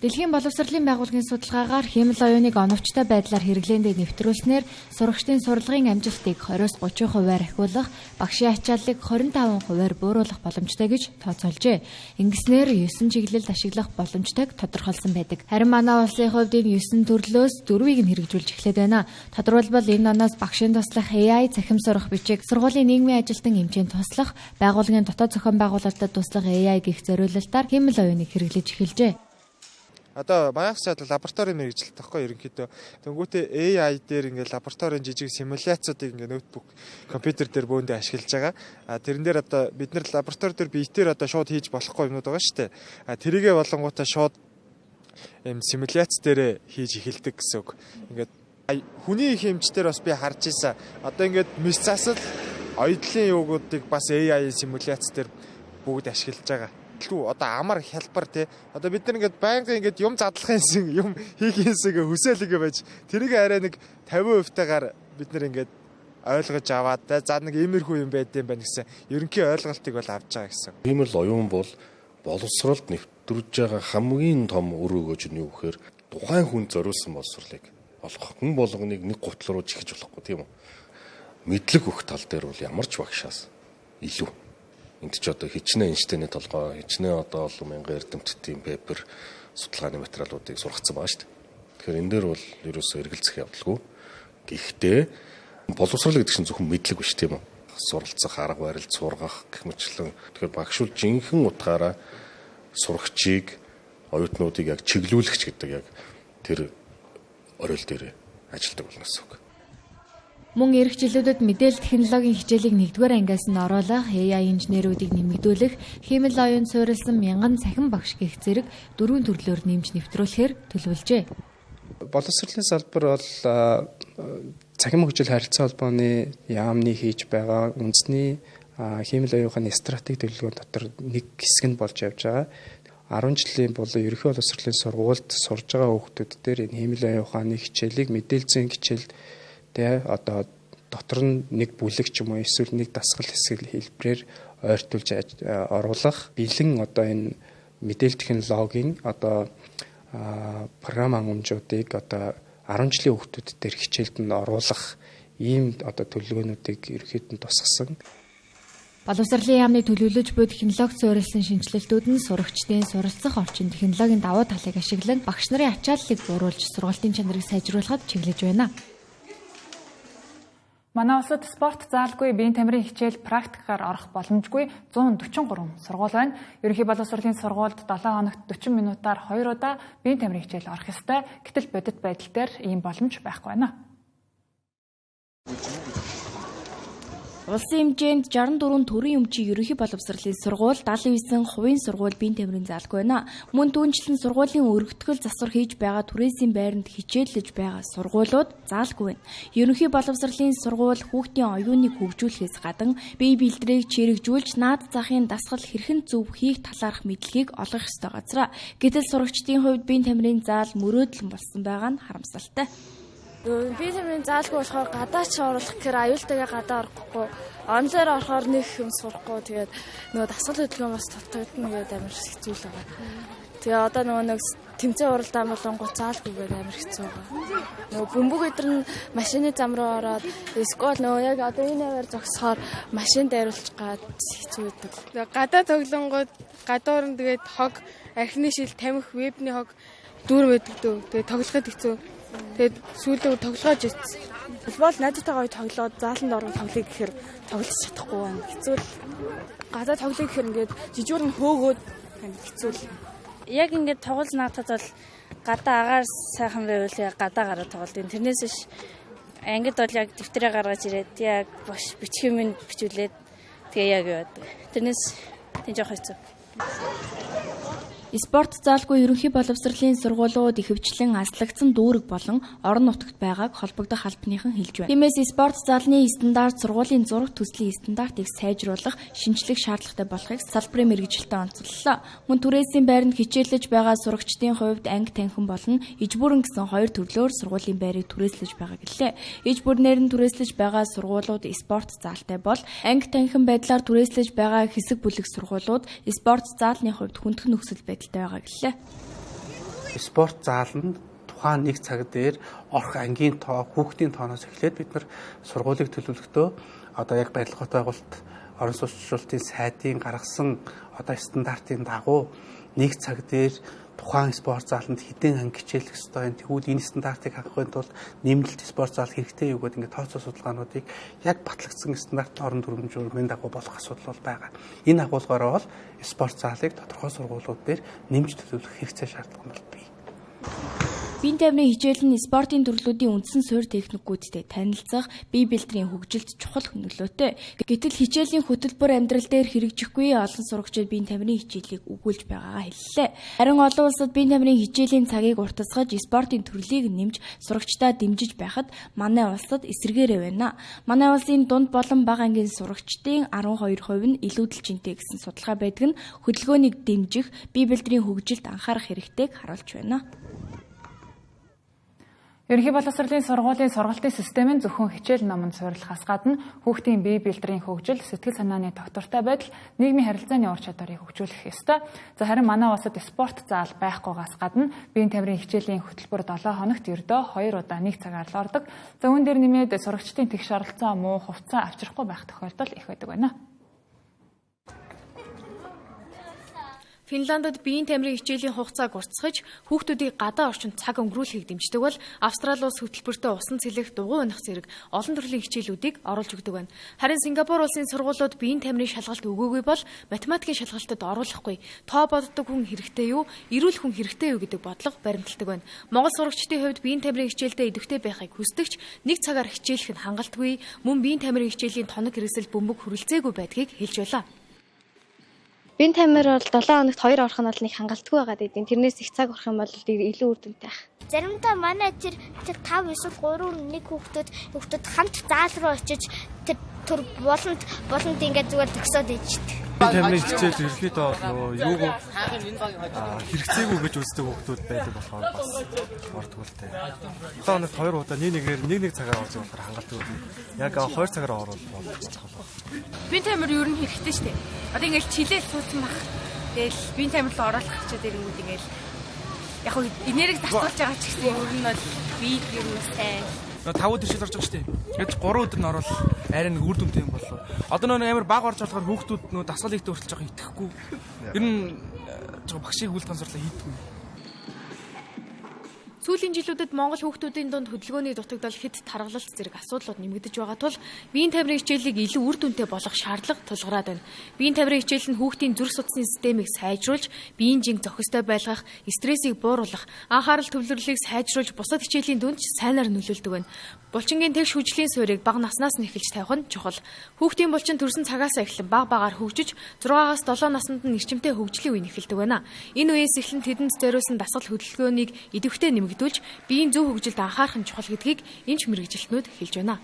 Дэлхийн боловсролын байгууллагын судалгаагаар хиймэл оюуныг оновчтой байдлаар хэрэглээндээ нэвтрүүлснээр сурагчдын сурлагын амжилтыг 20-30%-аар ахиулах, багшийн ачааллыг 25%-аар бууруулах боломжтой гэж тооцоолжээ. Ингэснээр 9 чиглэлд ашиглах боломжтойг тодорхойлсон байдаг. Харин манай улсын хувьд энэ 9 төрлөөс 4-ийг нь хэрэгжүүлж эхлэв байна. Тодорхойлбол энэ оноос багшийн туслах AI, цахим сурах бичиг, сургуулийн нийгмийн ажилтан эмчийн туслах, байгууллагын дотоод зохион байгуулалтад туслах AI гэх зориулалтаар хиймэл оюуныг хэрэглэж эхэлжээ. Одоо багаас цаад лабораторийн мэргэжилт тахгүй ерөнхийдөө. Тэнгүүтээ AI дээр ингээд лабораторийн жижиг симуляцуудыг ингээд ноутбук компьютер дээр бөөндөө ашиглаж байгаа. Тэрэн дээр одоо бид нар лаборатори дээр биетээр одоо шууд хийж болохгүй юмнууд байгаа шүү дээ. Тэрийгэ болонгуудаа шууд юм симуляц дээр хийж эхэлдэг гэсэн үг. Ингээд хүний хэмжээр бас би харж ийсэн. Одоо ингээд мэс засал оюутлын юугуудыг бас AI симуляц дээр бүгд ашиглаж байгаа. Илүү одоо амар хялбар тий. Одоо бид нар ингээд байнга ингээд юм задлахын юм хийхийнсэг хүсэлгээ байж тэрийг арай нэг 50% таагаар бид нар ингээд ойлгож аваад за нэг иймэрхүү юм байд юм байна гэсэн ерөнхий ойлголтыг бол авч байгаа гэсэн. Ийм л оюун бол боловсролд нэвтрүүлж байгаа хамгийн том үр өгөөж нь юу гэхээр тухайн хүн зориулсан боловсролыг олгох. Хүн болгоныг нэг гутал руу жихэж болохгүй тийм үү? Мэдлэг өгөх тал дээр бол ямар ч багшаас илүү. Энд ч одоо хичнээн Эйнштейний толгой, хичнээн одоо олон мянган эрдэмтдийн пепер судалгааны материалуудыг сургацсан байгаа шүү дээ. Тэгэхээр энэ дээр бол ерөөсөө эргэлзэх явдалгүй. Гэхдээ боловсрол гэдэг чинь зөвхөн мэдлэг биш тийм үү? Суралцах, арга барил сургах гэх мэтлэн. Тэгэхээр багш бол жинхэнэ утгаараа сурагчийг, оюутнуудыг яг чиглүүлэгч гэдэг яг тэр оройл дээр ажилладаг болно гэсэн үг. Мөн эх жилүүдэд мэдээлэл технологийн хичээлийг 1-р ангиас нь оруулах, AI инженеруудыг нэмэгдүүлэх, хэмэл оюун суурилсан 1000 цахим багш гэх зэрэг 4 төрлөөр нэмж нэвтрүүлэхээр төлөвлөжээ. Боловсролын салбар бол цахим хөгжил харилцаа холбооны яамны хийж байгаа үндэсний хэмэл оюуны стратеги төлөвлөгөө дотор нэг хэсэг нь болж явж байгаа. 10 жилийн болон ерөнхий боловсролын сургуульд сурж байгаа хүүхдүүд дээр энэ хэмэл оюуны хичээлийг мэдээллийн хичээлд тэ одоо дотор нь нэг бүлэг ч юм уу эсвэл нэг дасгал хэсэг хэлбэрээр ойртуулж оруулах бэлэн одоо энэ мэдээлэл технологийн одоо програм хангамжуудыг одоо 10 жилийн хүүхдүүд дээр хичээлд нь оруулах ийм одоо төлөвлөгөөнүүдийг ерөнхийдөө тусгасан. Боловсролын яамны төлөвлөж буй технологи суурилсан шинжилэлтүүд нь сурагчдын суралцах орчин технологийн давуу талыг ашиглан багш нарын ачааллыг бууруулж сургалтын чанарыг сайжруулахад чиглэж байна. Манай улсад спорт заалгүй биеийн тамирын хичээл практикаар орох боломжгүй 143 сургууль байна. Ерөнхий боловсролын сургуульд 7 хоногт 40 минутаар 2 удаа биеийн тамирын хичээл орох ёстой. Гэтэл бодит байдал дээр ийм боломж байхгүй байна. Улсын хэмжээнд 64 төрийн өмчийн ерөнхий боловсролын сургууль, 79 хувийн сургууль биеийн тамирын заалгүй байна. Мөн түүнчлэн сургуулийн өргөтгөл засвар хийж байгаа түрээсийн байранд хичээллэж байгаа сургуулиуд заалгүй байна. Ерөнхий боловсролын сургууль хүүхдийн оюуныг хөгжүүлэхээс гадна бие бэлтрийг чирэгжүүлж, наад захын дасгал хэрхэн зөв хийх талаарх мэдлэгийг олгох ёстой газар. Гэтэл сурагчдын хувьд биеийн тамирын заал мөрөөдлөн болсон байгаа нь харамсалтай. Биеийн тамирын заалгүй болохоор гадаа ч оруулах гэхээр аюултайгаа гадаа орохгүй. Онлоор орохоор нэг юм сурахгүй. Тэгээд нөгөө дасгал хөдөлгөөн бас дутагдана гэдэг амар хэцүү л байгаа. Тэгээ одоо нөгөө нэг тэмцээн уралдаан болонгууд заалгүйгээд амар хэцүү байгаа. Нөгөө бөмбөг өдр нь машины зам руу ороод эсвэл нөгөө яг одоо энэ аваар зогсохоор машинд дайруулж гад хэцүү байдаг. Гадаа тоглонгууд гадуур нь тэгээд хог архины шил тамхи вебний хог дүүр байдаг дөө. Тэгээд тоглоход хэцүү. Тэгээд сүүлдээ тоглоож ирсэн. Футбол найзтайгаа тоглоод зааланд орох тоглоё гэхээр тоглож чадахгүй байна. Хэцүү л. Гадаа тоглоё гэхээр ингээд жижигүүрэн хөөгөөд хэцүү л. Яг ингээд тоглож наатад бол гадаа агаар сайхан байвал гадаа гараад тоглолт. Тэрнээс ш ангид бол яг дэвтрээ гаргаж ирээд яг бош бичих юм бичүүлээд тэгээ яг яваад. Тэрнээс тийм жоох хэцүү. Спорт заалгүй ерөнхий боловсролын сургуулиуд ихэвчлэн аслагдсан дүүрэг болон орон нутагт байгааг холбогдох албаныхан хэлж байна. Тиймээс спорт заалны стандарт сургуулийн зураг төслийн стандартыг сайжруулах, шинжлэх шаардлагатай болохыг салбарын мэргэжилтэд онцоллоо. Мөн түрээсийн байранд хичээллэж байгаа сурагчдын хувьд анги танхим болон иж бүрэн гэсэн хоёр төрлөөр сургуулийн байрыг түрээслэж байгаа гэлээ. Иж бүрнээр нь түрээслэж байгаа сургуулиуд спорт заалтай бол анги танхим байдлаар түрээслэж байгаа хэсэг бүлэг сургуулиуд спорт заалны хувьд хүндхэн нөхцөл байгаа гэлээ. Спорт зааланд тухайн нэг цаг дээр орох ангийн тоо, хүүхдийн тооноос эхлээд бид нар сургуулийг төлөвлөхдөө одоо яг барилгын байгуулалт орон сууцчлалтын сайдын гаргасан одоо стандартын дагуу нэг цаг дээр тухайн спорт зааланд хэдэн анги хичээлэх ёстой юм. Тэгвэл энэ стандартыг хангахын тулд нэмэлт спорт заал хэрэгтэй юу гэдэг ингээд тооцоо судалгаануудыг яг батлагдсан стандарт орон дүрмжүүрийн дагуу болох асуудал бол байгаа. Энэ агуулгаараа бол спорт заалыг тодорхой сургуулиуд дээр нэмж төлөвлөх хэрэгцээ шаардлага бол бий. Биеийн тамирын хичээл нь спортын төрлүүдийн үндсэн суурь техникүүдтэй танилцах, бие бэлтрийн хөгжилд чухал хөнөглөөтэй. Гэтэл хичээлийн хөтөлбөр амьдрал дээр хэрэгжихгүй олон сурагчид биеийн тамирын хичээлийг өгүүлж байгаагаа хэллээ. Харин олон улсад биеийн тамирын хичээлийн цагийг уртасгаж спортын төрлийг нэмж сурагчдаа дэмжиж байхад манай улсад эсэргээрээ байна. Манай улсын дунд болон бага ангийн сурагчдын 12% нь илүүдэл жинтэй гэсэн судалгаа байдаг нь хөдөлгөөнийг дэмжих, бие бэлтрийн хөгжилд анхаарах хэрэгтэйг харуулж байна. Ерөнхий боловсролын сургуулийн сургалтын систем нь зөвхөн хичээл номонд суурилахаас гадна хүүхдийн бие бэлтрийн хөгжил, сэтгэл санааны тогтвортой байдал, нийгмийн харилцааны ур чадварыг хөгжүүлэх ёстой. За харин манай улсад спорт заал байхгүйгаас гадна биеийн тамирын хичээлийн хөтөлбөр 7 хоногт ердөө 2 удаа 1 цагаар л ордог. За үүн дээр нэмээд сурагчдын тэгш оролцоо муу хувцас авчрахгүй байх тохиолдол их байдаг байна. Финландд биеийн тамирын хичээлийн хугацааг уртасгаж хүүхдүүдийг гадаа орчинд цаг өнгөрүүлэхийг дэмждэг бол Австрали улс хөтөлбөртөө усан цэлэх, дугуй унах зэрэг олон төрлийн хичээлүүдийг оруулж өгдөг байна. Харин Сингапур улсын сургуулиуд биеийн тамирын шалгалт өгөөгүй бол математикийн шалгалтад оруулахгүй. Тоо боддог хүн хэрэгтэй юу, эрүүл хүн хэрэгтэй юу гэдэг бодлого баримталдаг байна. Монгол сурагчдын хувьд биеийн тамирын хичээлдээ идэвхтэй байхыг хүсдэгч нэг цагаар хичээлэх нь хангалтгүй, мөн биеийн тамирын хичээлийн тоног хэрэгсэл бөмбөг хүрэлцээгүй байдгийг хэлж байлаа. Биеийн тамир бол 7 хоногт 2 орох нь бол нэг хангалтгүй байгаад идэв. Тэрнээс их цаг орох юм бол илүү үр дүнтэй байх. Заримдаа манай тэр 5 эсвэл 3 хүүхдүүд хамт заал руу очиж тэр болонд ингээд зүгээр төгсөөд иждэг. Тамирын хичээл ерөөхдөө нөгөө юуг хэрэгцээгүй гэж үздэг хүүхдүүд байдаг болохоор бас ордгуултай. 7 хоногт 2 удаа нэг цагаар орж явахаар хангалттай. Яг 2 цагаар оруулах боломжтой. Биеийн тамир ер нь хэрэгтэй шүү дээ. Одоо ингээд чилээл суудсан баг. Тэгэл биеийн тамир руу оруулах гэчээд ирэнгүүт ингээд яг хөө энерги зарцуулж байгаа ч гэсэн ер нь бол бие ер нь сайн. 5 өдөр шил орж байгаа шүү дээ. Яаж 3 өдөр нь орвол арай нэг үр дүнтэй юм болов. Одоо нэг амар баг орж болохоор хүүхдүүд нөө дасгал ихтэй хүртэл жоохон итгэхгүй. Ер нь жоохон багшийн хүлт ганцуурлаа хийдэггүй. Сүүлийн жилүүдэд Монгол хүүхдүүдийн дунд хөдөлгөөний дутагдал хэд таргалалт зэрэг асуудлууд нэмэгдэж байгаа тул биеийн тамирын хичээлийг илүү үр дүнтэй болгох шаардлага тулгараад байна. Биеийн тамирын хичээл нь хүүхдийн зүрх судасны системийг сайжруулж, биеийн жинг зохистой байлгах, стрессийг бууруулах, анхаарал төвлөрлөлийг сайжруулж, бусад хичээлийн дүнд сайнаар нөлөөлдөг байна. Булчингийн тэгш хүчлийн суурийг бага наснаас нь эхэлж тавих нь чухал. Хүүхдийн булчин төрсэн цагаас эхлэн бага багаар хөгжиж 6-аас 7 наснд нь эрчимтэй хөгжлийн үе эхэлдэг байна. Энэ үеэс эхлэн тэдэнд зориулсан дасгал хөдөлгөөнийг идэвхтэй нэмэгдүүлж, биеийн зөв хөгжилд анхаарах нь чухал гэдгийг эмч мэргэжилтнүүд хэлж байна.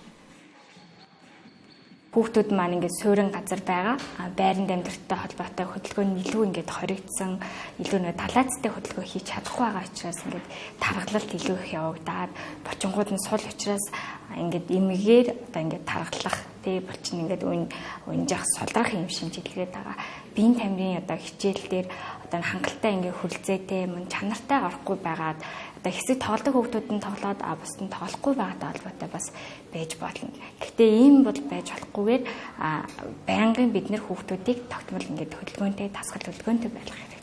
Хүүхдүүд маань ингээд суурин газар байгаа. Байранд амьдралтай холбоотой хөдөлгөөн нь илүү ингээд хоригдсан, илүү нэг талаацтай хөдөлгөөн хийж чадахгүй байгаа учраас ингээд тархалт илүү их явагдаад, бочингууд нь сул учраас ингээд эмгээр одоо ингээд тархалах, тэг булчин ингээд унжих, сулрах юм шимжилгээд байгаа. Биеийн тамирын одоо хичээл дээр одоо хангалттай ингээд хүлцээтэй, мөн чанартай орохгүй байгаад хэсэг тоглодог хүүхдүүд нь тоглоод бус нь тоглохгүй байгаатай холбоотой бас байж болно. Гэхдээ ийм бол байж болохгүйгээр байнгын бид нэр хүүхдүүдийг тогтмол ингээд хөдөлгөөнтэй, дасгал хөдөлгөөнтэй байлгах хэрэгтэй.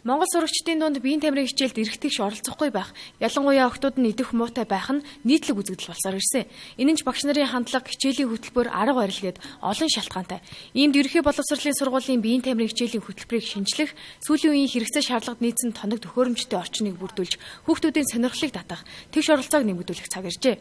Монгол сурагчдын дунд биеийн тамирын хичээлд эргэтгэж оролцохгүй байх, ялангуяа охтууд нь идэх муутай байх нь нийтлэг үзэгдэл болсоор ирсэн. Энэ нь ч багш нарын хандлага, хичээлийн хөтөлбөр, арга барил гээд олон шалтгаантай. Иймд ерөнхий боловсролын сургуулийн биеийн тамирын хичээлийн хөтөлбөрийг шинжлэх, сүүлийн үеийн хэрэгцээ шаардлагад нийцсэн тоног төхөөрөмжтэй орчныг бүрдүүлж, хүүхдүүдийн сонирхлыг татах, тэгш оролцоог нэмэгдүүлэх цаг иржээ.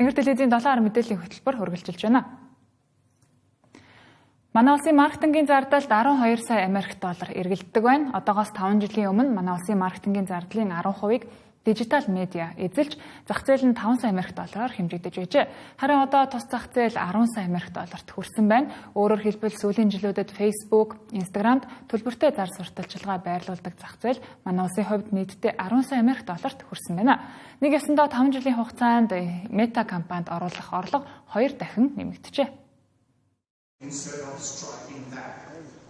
Тэнгэр телевизийн 7 мэдээллийн хөтөлбөр хүргэлжилж байна. Манай улсын маркетингийн зардалд 12 сая Америк доллар эргэлддэг байна. Одоогоос 5 жилийн өмнө манай улсын маркетингийн зардлын 10%-ийг Дижитал медиа эзэлж зах зээл нь 5 сая $5 хэмжигдэж байжээ. Харин одоо тус зах зээл 10 сая $10 хүрсэн байна. Өөрөөр хэлбэл сүүлийн жилүүдэд Facebook, Instagram-д төлбөртэй зар сурталчилгаа байрлуулдаг зах зээл манай улсын хувьд нийтдээ 10 сая $10 хүрсэн байна. Нэг ясандаа 5 жилийн хугацаанд Meta компанид оруулах орлого 2 дахин нэмэгдэжээ.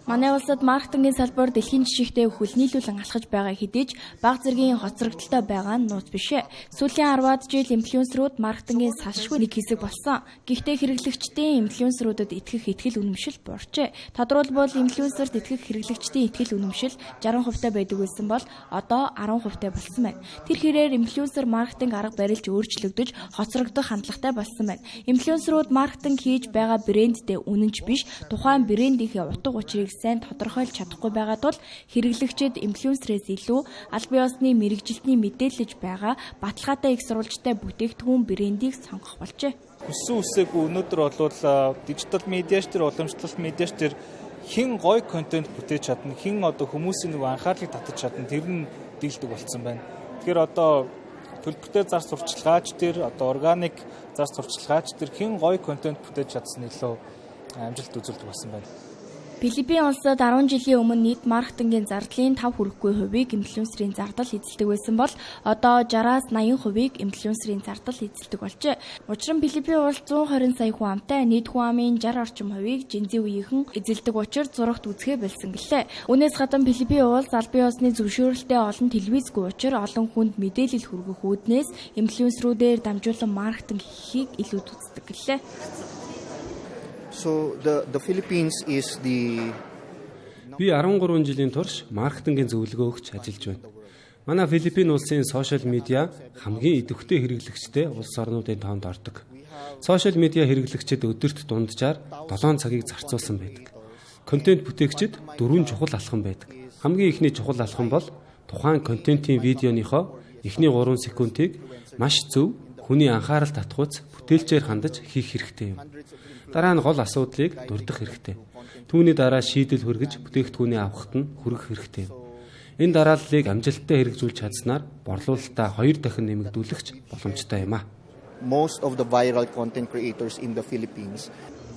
Манай улсад маркетингийн салбар дэлхийн жишгтэй хүлнийлүүлэн алхаж байгаа хэдий ч бага зэргийн хоцрогдолтой байгаа нь нууц бишээ. Сүүлийн 10-аад жил инфлюенсерүүд маркетингийн салшгүй нэг хэсэг болсон. Гэхдээ хэрэглэгчдийн инфлюенсерүүдэд итгэх итгэл үнэмшил буурчээ. Тодорхойлбол инфлюенсерт итгэх хэрэглэгчдийн итгэл үнэмшил 60% байдаг байсан бол одоо 10% болсон байна. Тэр хэрээр инфлюенсер маркетинг арга барилж өөрчлөгдөж хоцрогдох хандлагатай болсон байна. Инфлюенсерүүд маркетинг хийж байгаа брэндтэй үнэнч биш, тухайн брэндийнхээ утга учирыг сайн тодорхойлж чадахгүй байгаа тул хэрэглэгчид инфлюенсерээс илүү аль бие усны мэрэгжилтний мэдээлж байгаа баталгаатай их сурвалжтай бүтээгдэхүүн брэндийг сонгох болжээ. Өссөн үсээгүй өнөөдөр болвол дижитал медиаш тэр уламжлалт медиаш тэр хэн гоё контент бүтээж чадна, хэн одоо хүмүүсийн нэг анхаарлыг татаж чадна тэр нь дийлдэг болсон байна. Тэгэхээр одоо төлбөртэй зар сурталчилгаач тэр одоо органик зар сурталчилгаач тэр хэн гоё контент бүтээж чадсан илүү амжилт үзүүлдэг болсон байна. Филиппин улсад 10 жилийн өмнө нийт маркетингийн зардлын 5 хүрэхгүй хувийг инфлюенсерийн зардал эзэлдэг байсан бол одоо 60-аас 80% инфлюенсерийн зардал эзэлдэг болжээ. Учир нь Филиппин улс 120 сая хүн амтай нийт хүн амын 60 орчим хувийг Gen-Z үеийнхэн эзэлдэг учир зурагт үзэхээ болсон гэлээ. Үүнээс гадна Филиппин улс аль бие усны зөвшөөрөлтэй олон телевизгүй учир олон хүнд мэдээлэл хүргэх үүднээс инфлюенсерүүдээр дамжуулан маркетинг хийхийг илүү үздэг гэлээ. So the Philippines is the Би 13 жилийн турш маркетингийн зөвлөгөө өгч ажиллаж байна. Манай Филиппин улсын сошиал медиа хамгийн идэвхтэй хэрэглэгчтэй улс орнуудын тоонд ордог. Сошиал медиа хэрэглэгчид өдөрт дунджаар 7 цагийг зарцуулсан байдаг. Контент бүтээгчид 4 чухал алхам байдаг. Хамгийн ихний чухал алхам бол тухайн контентын видеоныхоо эхний 3 секундыг маш зөв хүний анхаарал татгууц бүтээлчээр хандаж хийх хэрэгтэй юм. Дараа нь гол асуудлыг дурдах хэрэгтэй. Түүний дараа шийдэл хүргэж бүтээгдэхүүнээ авахт нь хүрэх хэрэгтэй. Энэ дарааллыг амжилттай хэрэгжүүлж чадсанаар борлуулалтаа 2 дахин нэмэгдүүлэх боломжтой юм а. Most of the viral content creators in the Philippines.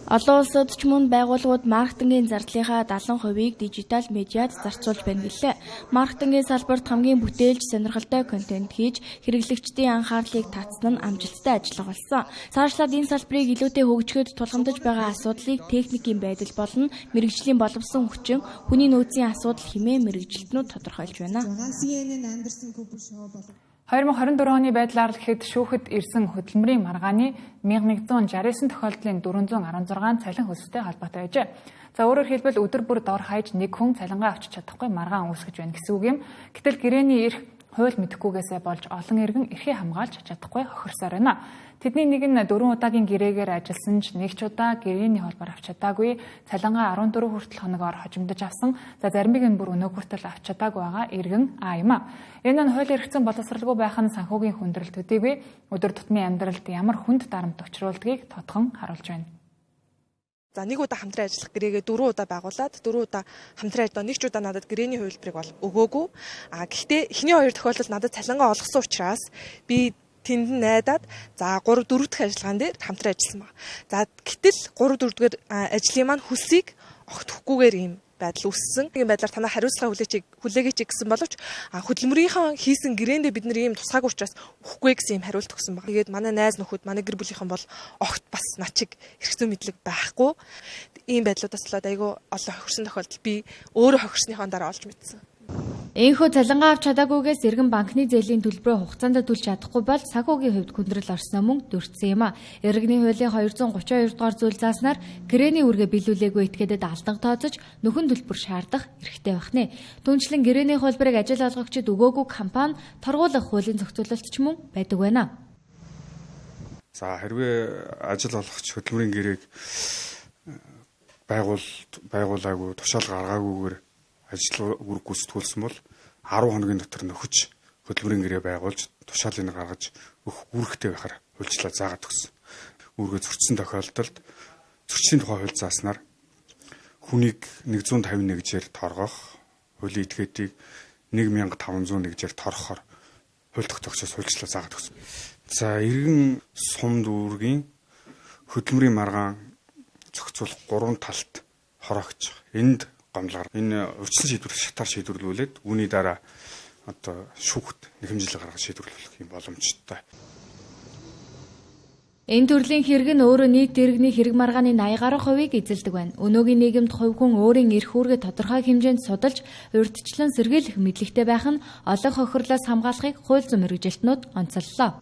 Олон улсад ч мөн байгууллагууд маркетингийн зардлынхаа 70%-ийг дижитал медиад зарцуулж байна гэлээ. Маркетингийн салбарт хамгийн бүтээлж сонирхолтой контент хийж хэрэглэгчдийн анхаарлыг татсан нь амжилттай ажиллах болсон. Цаашлаад энэ салбарыг илүүтэй хөгжихэд тулгамдж байгаа асуудлыг техникийн байдал болон мэрэгжлийн боловсон хүчин, хүний нөөцийн асуудал хэмээн мэрэгжилтнүүд тодорхойлж байна. 2024 оны байдлаар гэхэд шүүхэд ирсэн хөдөлмөрийн маргааны 1169 тохиолдлын 416 цалин хөлстэй холбоотой байжээ. За өөрөөр хэлбэл өдөр бүр дор хаяж нэг хүн цалингаа авчиж чадахгүй маргаан үүсгэж байна гэсэн үг юм. Гэтэл гэрээний эрх хууль мэдэхгүйгээсээ болж олон иргэн эрхээ хамгаалж чадахгүй хохирсоор байна. Тэдний нэг нь 4 удаагийн гэрээгээр ажилласан ч нэг ч удаа гэрээний холбоор авч чадаагүй, цалингаа 14 хүртэл хоногоор хожимдож авсан. За заримыг нь бүр өнөө хүртэл авч чадаагүй байгаа иргэн юм а. Энэ нь хууль эрхцэн боловсралгүй байх нь санхүүгийн хүндрэл төдийгүй өдөр тутмын амьдралд ямар хүнд дарамт учруулдгийг тодхон харуулж байна. За нэг удаа хамтран ажиллах гэрээгээ 4 удаа байгуулад 4 удаа хамтран ажиллаа нэг ч удаа надад гэрээний хувилбарыг бол өгөөгүй. Гэхдээ эхний 2 тохиолдолд надад цалингаа олгосон учраас би тэнд найдаад за 3 4 дахь ажиллагаан дээр хамтран ажилласан баг. За гэтэл 3 4 дахь ажлын маань хөлсийг огт өгөхгүйгээр ийм байдал үүссэн. Тийм байдлаар танаа хариуцлага хүлээгээч гэсэн боловч хөдөлмөрийнхөө хийсэн гэрээндээ бид нар ийм тусгаагүй учраас өгөхгүй гэсэн ийм хариулт өгсөн баг. Тэгээд манай найз нөхөд манай гэр бүлийнхэн бол огт бас над чиг эрх зүйн мэдлэг байхгүй. Ийм байдлуудаас болоод айгүй олон хохирсон тохиолдол би өөрөө хохирсныхоо дараа олж мэдсэн. Энэхүү цалингаа авч чадаагүйгээс иргэн банкны зээлийн төлбөрөө хугацаанд төлж чадахгүй бол санхүүгийн хувьд хүндрэл орсноо мөн дурдсан юм а. Иргэний хуулийн 232 дугаар зүйл зааснаар гэрээний үргээ биелүүлээгүй этгээдэд алдан тооцож нөхөн төлбөр шаардах эрхтэй байх нэ. Түүнчлэн гэрээний хуулбарыг ажил олгогчид өгөөгүй компани торгуулах хуулийн зохицуулалт ч мөн байдаг байна. За хэрвээ ажил олгогч хөдөлмөрийн гэрээг байгуулаагүй тушаал гаргаагүйгээр ажил үүрэг гүйцэтгүүлсэн бол 10 хоногийн дотор нөхөж хөдөлмөрийн гэрээ байгуулж тушаалыг гаргаж өгөх үүрэгтэй байхаар хуульчлал заагаад өгсөн. Үүргээ зөрчсөн тохиолдолд зөрчлийн тухай хууль зааснаар хүнийг 151-гээр торгох, хуулийн этгээдийг 1501-гээр торгохоор хууль тогтоогчоос хуульчлал заагаад өгсөн. За иргэн сум дүүргийн хөдөлмөрийн маргаан зохицуулах 3 талд хороогч. Энд гомдлоор энэ урьдчилан шийдвэрлэх шатаар шийдвэрлүүлээд үүний дараа одоо шүүхт нэхэмжлэг гаргаж шийдвэрлэх юм боломжтой. Энэ төрлийн хэрэг нь өөрөө нийт иргэний хэрэг маргааны 80 гаруй хувийг эзэлдэг байна. Өнөөгийн нийгэмд хувь хүн өөрийн эрх үүргээ тодорхой хэмжээнд судалж, урьдчилан сэргийлэх мэдлэгтэй байх нь олон хохирлоос хамгаалахыг хууль зүйн мэргэжилтнүүд онцоллоо.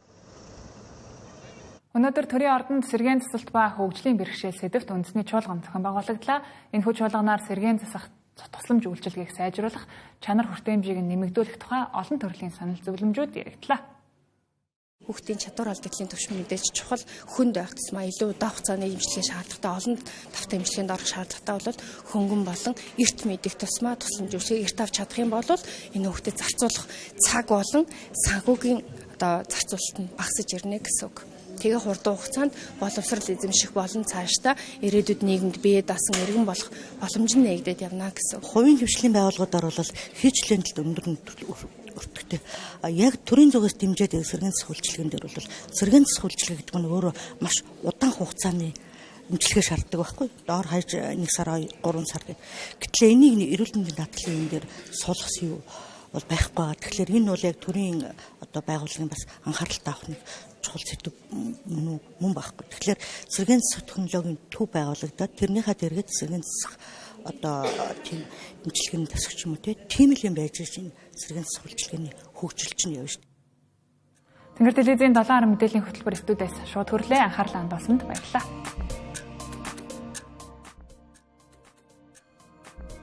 Өнөөдөр төрийн ордонд сэргээн засалт ба хөгжлийн бэрхшээл сэдвт үндэсний чуулган зохион байгуулагдлаа. Энэхүү чуулганаар сэргээн засах тусламж үйлчилгээг сайжруулах, чанар хүртээмжийг нэмэгдүүлэх тухай олон төрлийн санал зөвлөмжүүд яригдлаа. Хүүхдийн чадвар алдагдлын төвшин мэдээж чухал хүнд байх тусмаа илүү удаан хугацааны эмчилгээ шаардлагатай олон давтаа эмчилгээнд орох шаардлагатай бол хөнгөн болон эрт мэдэх тусмаа тусламж үйлчилгээ эрт авч чадах юм бол энэ хүүхдэд зарцуулах цаг болон санхүүгийн зарцуулалт нь багасж ирнэ гэсэн үг. Тэгээ хурдан хугацаанд боловсрал эзэмших болон цаашдаа ирээдүйд нийгэмд бие даасан иргэн болох боломж нь нэгдээд явна гэсэн. Хувийн хвшлийн байгууллагуудаар бол хийчлэнэлд өндөр өртөгтэй. Яг төрийн зүгээс дэмжиж сэргээн засах үйлчилгээн дээр бол сэргээн засах үйлчилгээ гэдэг нь өөрөө маш удаан хугацааны эмчилгээ шаарддаг байхгүй. Доор хаяж 1 сар 3 сар гэх. Гэтэл энийг эрүүл мэндийн даатгалын юм дээр суулгах юу бол байхгүй байгаа. Тэгэхээр энэ бол яг төрийн байгууллагын бас анхаарал таах нэг чухал сэдв мөн байхгүй. Тэгэхээр сэргээн засах технологийн төв байгуулагдаад тэрнийхээ дэргэд сэргээн засах тийм эмчилгээний тасагч юм уу тийм л юм байж чинь сэргээн засах үйлчилгээний хөгжил чинь явна шүү дээ. Тэнгэр телевизийн 7 10 мэдээллийн хөтөлбөр студиэс шууд хөрлөө анхаарлаа хандуулсанд баярлалаа.